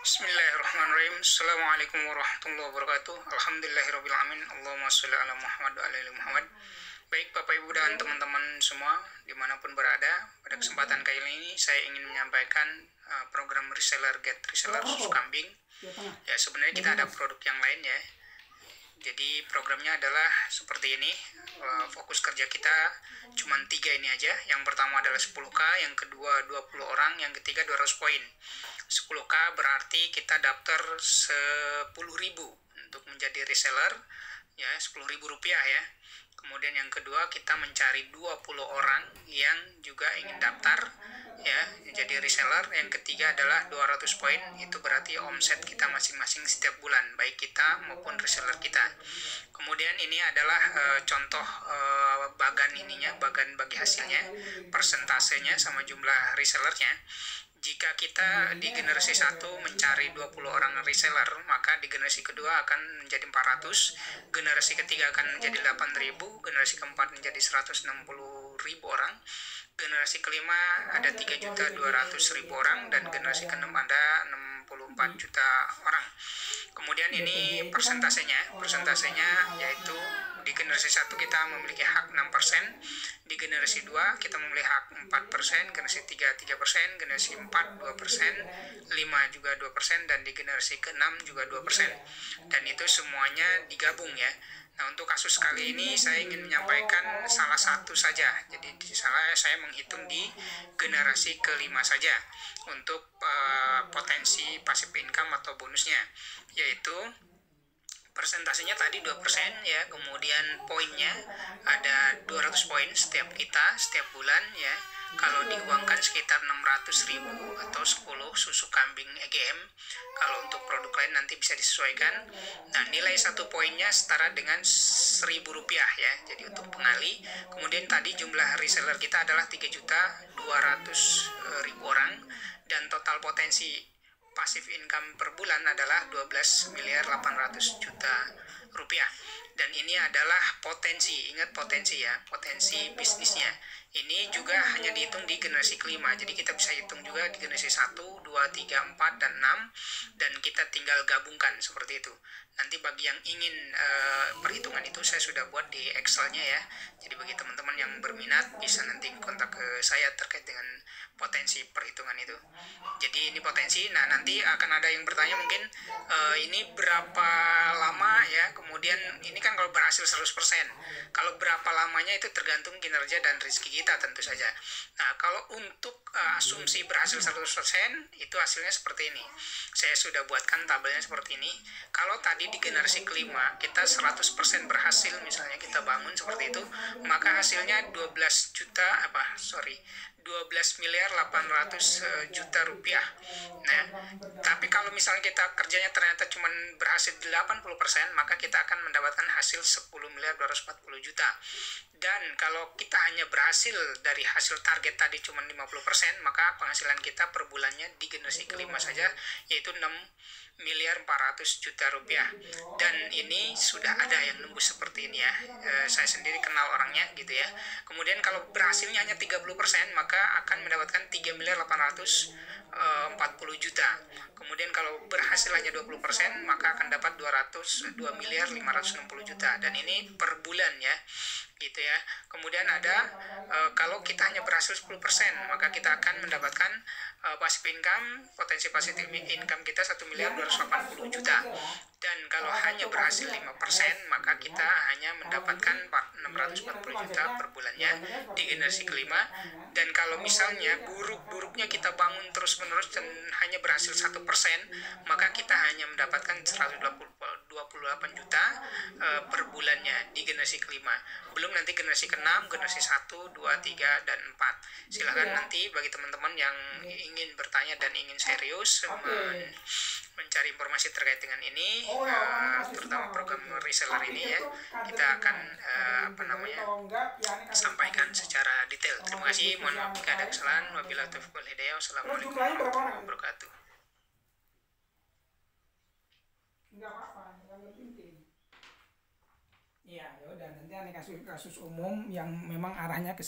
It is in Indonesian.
Bismillahirrahmanirrahim. Assalamualaikum warahmatullahi wabarakatuh. Alhamdulillahirrahmanirrahim. Allahumma sholli ala Muhammad wa ala ali Muhammad. Baik Bapak Ibu dan teman-teman semua dimanapun berada, pada kesempatan kali ini saya ingin menyampaikan program reseller get reseller susu kambing. Ya, sebenarnya kita ada produk yang lain ya. Jadi programnya adalah seperti ini. Fokus kerja kita cuma 3 ini aja. Yang pertama adalah 10K, yang kedua 20 orang, yang ketiga 200 poin. 10K berarti kita daftar 10.000 untuk menjadi reseller ya, 10.000 rupiah ya. Kemudian yang kedua kita mencari 20 orang yang juga ingin daftar ya jadi reseller. Yang ketiga adalah 200 poin, itu berarti omset kita masing-masing setiap bulan, baik kita maupun reseller kita. Kemudian ini adalah contoh bagan bagi hasilnya, persentasenya sama jumlah resellernya. Jika kita di generasi 1 mencari 20 orang reseller, maka di generasi kedua akan menjadi 400, generasi ketiga akan menjadi 8.000, generasi keempat menjadi 160.000 orang, generasi kelima ada 3.200.000 orang, dan generasi keenam ada 64 juta orang. Kemudian ini persentasenya yaitu di generasi 1 kita memiliki hak 6%, di generasi 2 kita memiliki hak 4%, generasi 3 3%, generasi 4 2%, 5 juga 2%, dan di generasi ke-6 juga 2%. Dan itu semuanya digabung ya. Nah, untuk kasus kali ini saya ingin menyampaikan salah satu saja. Jadi saya menghitung di generasi ke-5 saja untuk potensi passive income atau bonusnya, yaitu persentasenya tadi 2% ya, kemudian poinnya ada 200 poin setiap bulan ya. Kalau diuangkan sekitar 600.000 atau 10 susu kambing EGM. Kalau untuk produk lain nanti bisa disesuaikan. Nah, nilai 1 poinnya setara dengan 1.000 rupiah ya. Jadi untuk pengali. Kemudian tadi jumlah reseller kita adalah 3.200.000 orang, dan total potensi passive income per bulan adalah 12.800.000.000 rupiah. Dan ini adalah potensi, ingat potensi ya, potensi bisnisnya. Ini juga hanya dihitung di generasi kelima, jadi kita bisa hitung juga di generasi 1, 2, 3, 4, dan 6, dan kita tinggal gabungkan seperti itu. Nanti bagi yang ingin perhitungan itu saya sudah buat di Excel-nya ya. Jadi bagi teman-teman yang berminat bisa nanti kontak ke saya terkait dengan potensi perhitungan itu. Jadi ini potensi. Nah, nanti akan ada yang bertanya mungkin ini berapa lama ya. Kemudian ini kan kalau berhasil 100%. Kalau berapa lamanya itu tergantung kinerja dan rezeki kita tentu saja. Nah, kalau untuk asumsi berhasil 100% itu hasilnya seperti ini. Saya sudah buatkan tabelnya seperti ini. Kalau tadi di generasi kelima kita 100% berhasil, misalnya kita bangun seperti itu, maka hasilnya 12.800.000.000 rupiah. Nah, tapi kalau misalnya kita kerjanya ternyata cuma berhasil 80%, maka kita akan mendapatkan hasil 10.240.000.000. Dan kalau kita hanya berhasil dari hasil target tadi cuma 50%, maka penghasilan kita per bulannya di generasi kelima saja yaitu 6.400.000.000 rupiah. Dan ini sudah ada yang nembus seperti ini ya. Saya sendiri kenal orangnya gitu ya. Kemudian kalau berhasilnya hanya 30%, maka akan mendapatkan 3.840.000.000. Kemudian kalau berhasil hanya 20%, maka akan dapat 2.560.000.000. Dan ini per bulan ya gitu ya. Kemudian ada kalau kita hanya berhasil 10%, maka kita akan mendapatkan passive income, potensi passive income kita 1.280.000.000. Dan kalau hanya berhasil 5%, maka kita hanya mendapatkan 640.000.000 per bulannya di generasi kelima. Dan kalau misalnya buruk-buruknya kita bangun terus-menerus dan hanya berhasil 1%, maka kita hanya mendapatkan 128 juta per bulannya di generasi kelima. Belum nanti generasi ke-6, generasi 1, 2, 3, dan 4. Silahkan nanti bagi teman-teman yang ingin bertanya dan ingin serius mencari informasi terkait dengan ini, terutama program reseller ini ya, kita akan sampaikan secara detail. Terima kasih, mohon maaf jika ada kesalahan. Wabillahi taufiq wal hidayah. Wassalamualaikum warahmatullahi wabarakatuh. Iya, ya udah, nanti ada kasus umum yang memang arahnya ke